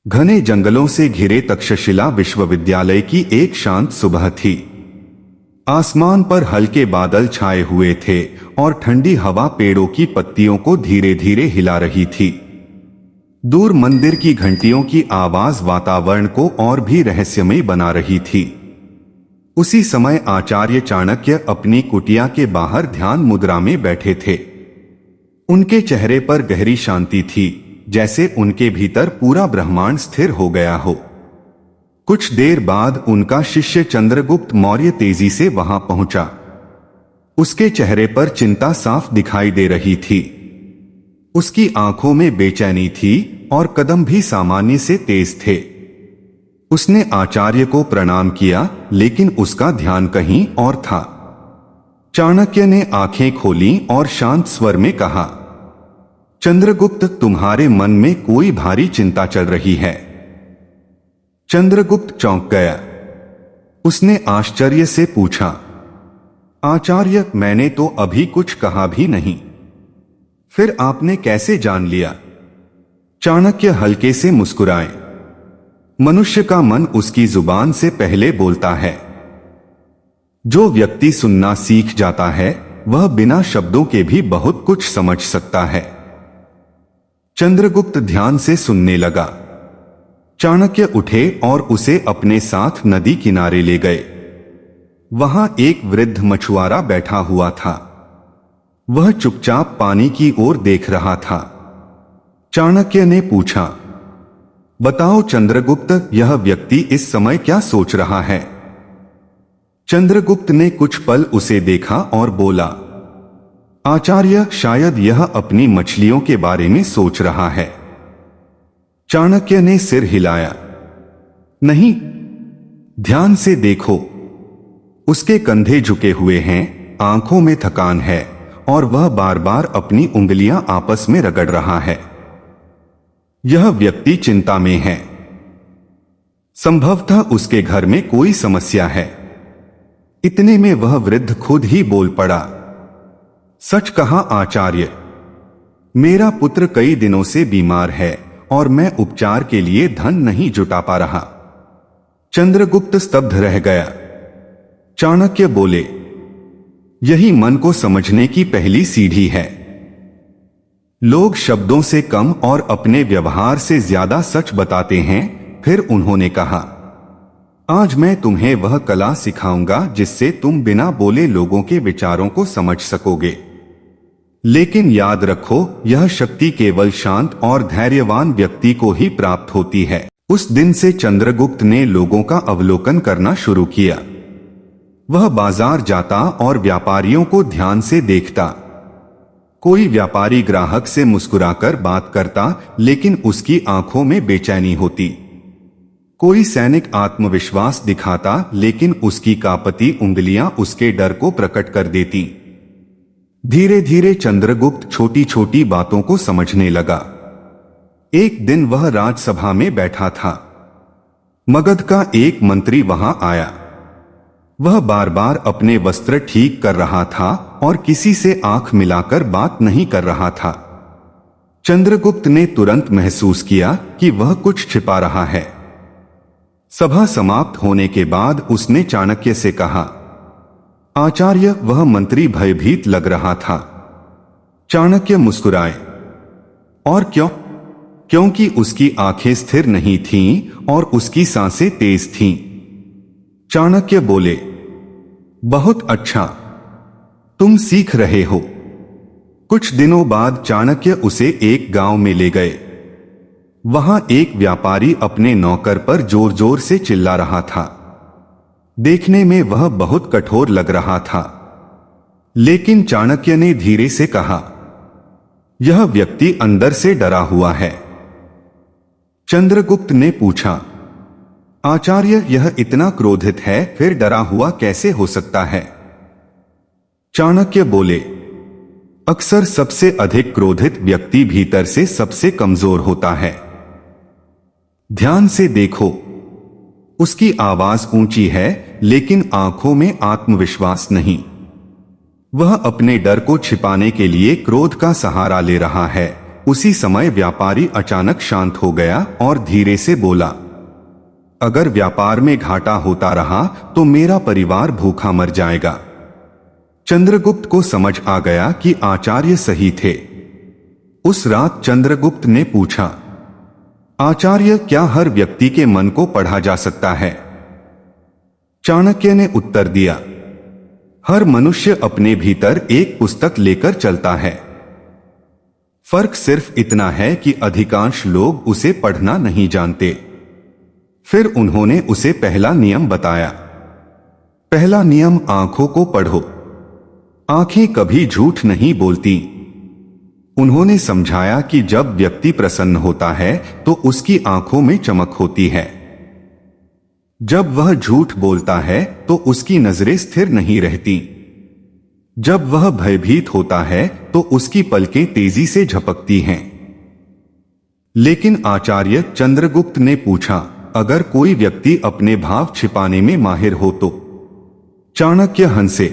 घने जंगलों से घिरे तक्षशिला विश्वविद्यालय की एक शांत सुबह थी। आसमान पर हल्के बादल छाए हुए थे और ठंडी हवा पेड़ों की पत्तियों को धीरे धीरे हिला रही थी। दूर मंदिर की घंटियों की आवाज वातावरण को और भी रहस्यमय बना रही थी। उसी समय आचार्य चाणक्य अपनी कुटिया के बाहर ध्यान मुद्रा में बैठे थे। उनके चेहरे पर गहरी शांति थी, जैसे उनके भीतर पूरा ब्रह्मांड स्थिर हो गया हो। कुछ देर बाद उनका शिष्य चंद्रगुप्त मौर्य तेजी से वहां पहुंचा। उसके चेहरे पर चिंता साफ दिखाई दे रही थी। उसकी आंखों में बेचैनी थी और कदम भी सामान्य से तेज थे। उसने आचार्य को प्रणाम किया, लेकिन उसका ध्यान कहीं और था। चाणक्य ने आंखें खोली और शांत स्वर में कहा, चंद्रगुप्त, तुम्हारे मन में कोई भारी चिंता चल रही है। चंद्रगुप्त चौंक गया। उसने आश्चर्य से पूछा, आचार्य, मैंने तो अभी कुछ कहा भी नहीं, फिर आपने कैसे जान लिया? चाणक्य हल्के से मुस्कुराए। मनुष्य का मन उसकी जुबान से पहले बोलता है। जो व्यक्ति सुनना सीख जाता है, वह बिना शब्दों के भी बहुत कुछ समझ सकता है। चंद्रगुप्त ध्यान से सुनने लगा। चाणक्य उठे और उसे अपने साथ नदी किनारे ले गए। वहां एक वृद्ध मछुआरा बैठा हुआ था। वह चुपचाप पानी की ओर देख रहा था। चाणक्य ने पूछा, बताओ चंद्रगुप्त, यह व्यक्ति इस समय क्या सोच रहा है? चंद्रगुप्त ने कुछ पल उसे देखा और बोला, आचार्य, शायद यह अपनी मछलियों के बारे में सोच रहा है। चाणक्य ने सिर हिलाया। नहीं, ध्यान से देखो। उसके कंधे झुके हुए हैं, आंखों में थकान है और वह बार बार अपनी उंगलियां आपस में रगड़ रहा है। यह व्यक्ति चिंता में है। संभवतः उसके घर में कोई समस्या है। इतने में वह वृद्ध खुद ही बोल पड़ा, सच कहा आचार्य, मेरा पुत्र कई दिनों से बीमार है और मैं उपचार के लिए धन नहीं जुटा पा रहा। चंद्रगुप्त स्तब्ध रह गया। चाणक्य बोले, यही मन को समझने की पहली सीढ़ी है। लोग शब्दों से कम और अपने व्यवहार से ज्यादा सच बताते हैं। फिर उन्होंने कहा, आज मैं तुम्हें वह कला सिखाऊंगा जिससे तुम बिना बोले लोगों के विचारों को समझ सकोगे। लेकिन याद रखो, यह शक्ति केवल शांत और धैर्यवान व्यक्ति को ही प्राप्त होती है। उस दिन से चंद्रगुप्त ने लोगों का अवलोकन करना शुरू किया। वह बाजार जाता और व्यापारियों को ध्यान से देखता। कोई व्यापारी ग्राहक से मुस्कुराकर बात करता, लेकिन उसकी आंखों में बेचैनी होती। कोई सैनिक आत्मविश्वास दिखाता, लेकिन उसकी कांपती उंगलियां उसके डर को प्रकट कर देती। धीरे धीरे चंद्रगुप्त छोटी छोटी बातों को समझने लगा। एक दिन वह राजसभा में बैठा था। मगध का एक मंत्री वहां आया। वह बार बार अपने वस्त्र ठीक कर रहा था और किसी से आंख मिलाकर बात नहीं कर रहा था। चंद्रगुप्त ने तुरंत महसूस किया कि वह कुछ छिपा रहा है। सभा समाप्त होने के बाद उसने चाणक्य से कहा, आचार्य, वह मंत्री भयभीत लग रहा था। चाणक्य मुस्कुराए। और क्यों? क्योंकि उसकी आंखें स्थिर नहीं थीं और उसकी सांसें तेज थीं। चाणक्य बोले, बहुत अच्छा, तुम सीख रहे हो। कुछ दिनों बाद चाणक्य उसे एक गांव में ले गए। वहां एक व्यापारी अपने नौकर पर जोर जोर से चिल्ला रहा था। देखने में वह बहुत कठोर लग रहा था, लेकिन चाणक्य ने धीरे से कहा, यह व्यक्ति अंदर से डरा हुआ है। चंद्रगुप्त ने पूछा, आचार्य, यह इतना क्रोधित है, फिर डरा हुआ कैसे हो सकता है? चाणक्य बोले, अक्सर सबसे अधिक क्रोधित व्यक्ति भीतर से सबसे कमजोर होता है। ध्यान से देखो, उसकी आवाज ऊंची है, लेकिन आंखों में आत्मविश्वास नहीं। वह अपने डर को छिपाने के लिए क्रोध का सहारा ले रहा है, उसी समय व्यापारी अचानक शांत हो गया और धीरे से बोला, अगर व्यापार में घाटा होता रहा तो मेरा परिवार भूखा मर जाएगा। चंद्रगुप्त को समझ आ गया कि आचार्य सही थे। उस रात चंद्रगुप्त ने पूछा, आचार्य, क्या हर व्यक्ति के मन को पढ़ा जा सकता है? चाणक्य ने उत्तर दिया, हर मनुष्य अपने भीतर एक पुस्तक लेकर चलता है। फर्क सिर्फ इतना है कि अधिकांश लोग उसे पढ़ना नहीं जानते। फिर उन्होंने उसे पहला नियम बताया। पहला नियम, आंखों को पढ़ो। आंखें कभी झूठ नहीं बोलती। उन्होंने समझाया कि जब व्यक्ति प्रसन्न होता है तो उसकी आंखों में चमक होती है। जब वह झूठ बोलता है तो उसकी नजरें स्थिर नहीं रहती। जब वह भयभीत होता है तो उसकी पलकें तेजी से झपकती हैं। लेकिन आचार्य, चंद्रगुप्त ने पूछा, अगर कोई व्यक्ति अपने भाव छिपाने में माहिर हो तो? चाणक्य हंसे,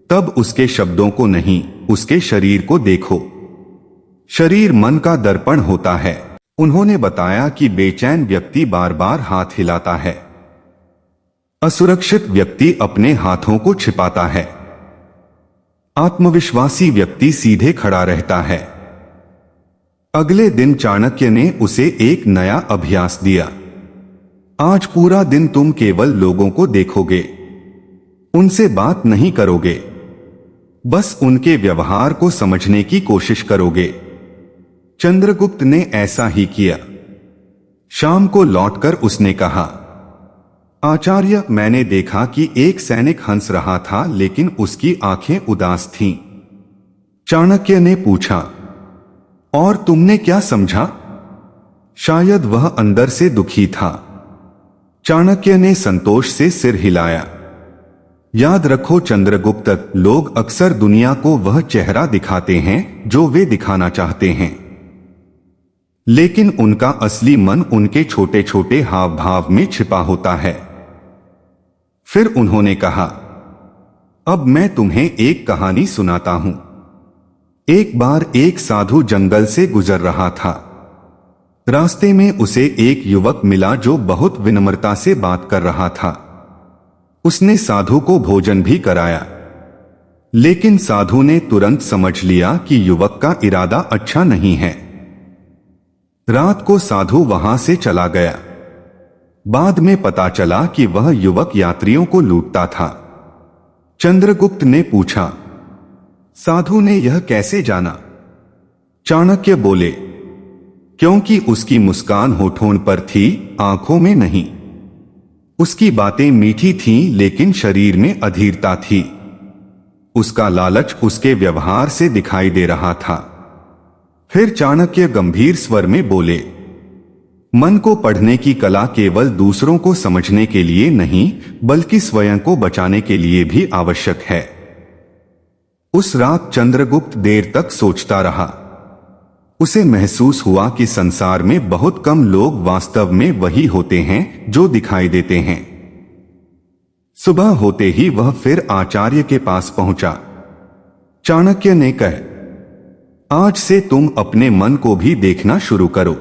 तब उसके शब्दों को नहीं, उसके शरीर को देखो। शरीर मन का दर्पण होता है। उन्होंने बताया कि बेचैन व्यक्ति बार बार हाथ हिलाता है। असुरक्षित व्यक्ति अपने हाथों को छिपाता है। आत्मविश्वासी व्यक्ति सीधे खड़ा रहता है। अगले दिन चाणक्य ने उसे एक नया अभ्यास दिया। आज पूरा दिन तुम केवल लोगों को देखोगे, उनसे बात नहीं करोगे, बस उनके व्यवहार को समझने की कोशिश करोगे। चंद्रगुप्त ने ऐसा ही किया। शाम को लौटकर उसने कहा, आचार्य, मैंने देखा कि एक सैनिक हंस रहा था लेकिन उसकी आंखें उदास थीं। चाणक्य ने पूछा, और तुमने क्या समझा? शायद वह अंदर से दुखी था। चाणक्य ने संतोष से सिर हिलाया। याद रखो चंद्रगुप्त, लोग अक्सर दुनिया को वह चेहरा दिखाते हैं जो वे दिखाना चाहते हैं, लेकिन उनका असली मन उनके छोटे छोटे हाव भाव में छिपा होता है। फिर उन्होंने कहा, अब मैं तुम्हें एक कहानी सुनाता हूं। एक बार एक साधु जंगल से गुजर रहा था। रास्ते में उसे एक युवक मिला जो बहुत विनम्रता से बात कर रहा था। उसने साधु को भोजन भी कराया, लेकिन साधु ने तुरंत समझ लिया कि युवक का इरादा अच्छा नहीं है। रात को साधु वहां से चला गया। बाद में पता चला कि वह युवक यात्रियों को लूटता था। चंद्रगुप्त ने पूछा, साधु ने यह कैसे जाना? चाणक्य बोले, क्योंकि उसकी मुस्कान होठों पर थी, आंखों में नहीं। उसकी बातें मीठी थीं लेकिन शरीर में अधीरता थी। उसका लालच उसके व्यवहार से दिखाई दे रहा था। फिर चाणक्य गंभीर स्वर में बोले, मन को पढ़ने की कला केवल दूसरों को समझने के लिए नहीं बल्कि स्वयं को बचाने के लिए भी आवश्यक है। उस रात चंद्रगुप्त देर तक सोचता रहा। उसे महसूस हुआ कि संसार में बहुत कम लोग वास्तव में वही होते हैं जो दिखाई देते हैं। सुबह होते ही वह फिर आचार्य के पास पहुंचा। चाणक्य ने कहा, आज से तुम अपने मन को भी देखना शुरू करो,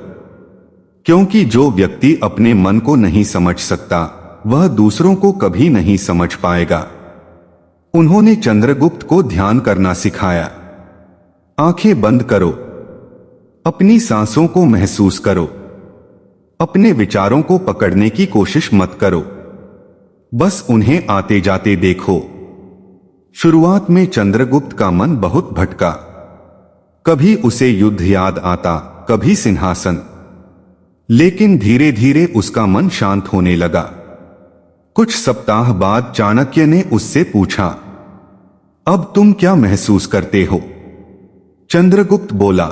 क्योंकि जो व्यक्ति अपने मन को नहीं समझ सकता वह दूसरों को कभी नहीं समझ पाएगा। उन्होंने चंद्रगुप्त को ध्यान करना सिखाया। आंखें बंद करो, अपनी सांसों को महसूस करो, अपने विचारों को पकड़ने की कोशिश मत करो, बस उन्हें आते जाते देखो। शुरुआत में चंद्रगुप्त का मन बहुत भटका। कभी उसे युद्ध याद आता, कभी सिंहासन, लेकिन धीरे धीरे उसका मन शांत होने लगा। कुछ सप्ताह बाद चाणक्य ने उससे पूछा, अब तुम क्या महसूस करते हो? चंद्रगुप्त बोला,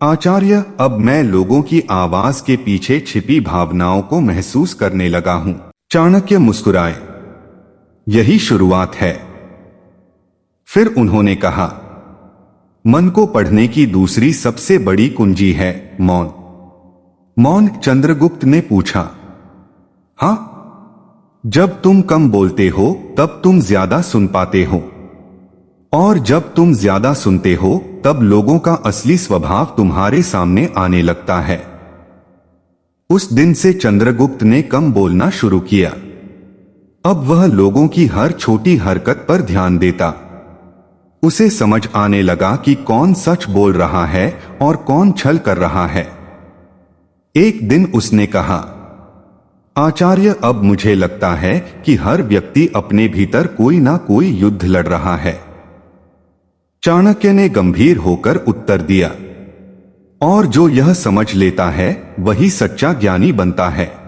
आचार्य, अब मैं लोगों की आवाज के पीछे छिपी भावनाओं को महसूस करने लगा हूं। चाणक्य मुस्कुराए, यही शुरुआत है। फिर उन्होंने कहा, मन को पढ़ने की दूसरी सबसे बड़ी कुंजी है मौन। मौन? चंद्रगुप्त ने पूछा। हां, जब तुम कम बोलते हो तब तुम ज्यादा सुन पाते हो, और जब तुम ज्यादा सुनते हो तब लोगों का असली स्वभाव तुम्हारे सामने आने लगता है। उस दिन से चंद्रगुप्त ने कम बोलना शुरू किया। अब वह लोगों की हर छोटी हरकत पर ध्यान देता। उसे समझ आने लगा कि कौन सच बोल रहा है और कौन छल कर रहा है। एक दिन उसने कहा, आचार्य, अब मुझे लगता है कि हर व्यक्ति अपने भीतर कोई ना कोई युद्ध लड़ रहा है। चाणक्य ने गंभीर होकर उत्तर दिया, और जो यह समझ लेता है वही सच्चा ज्ञानी बनता है।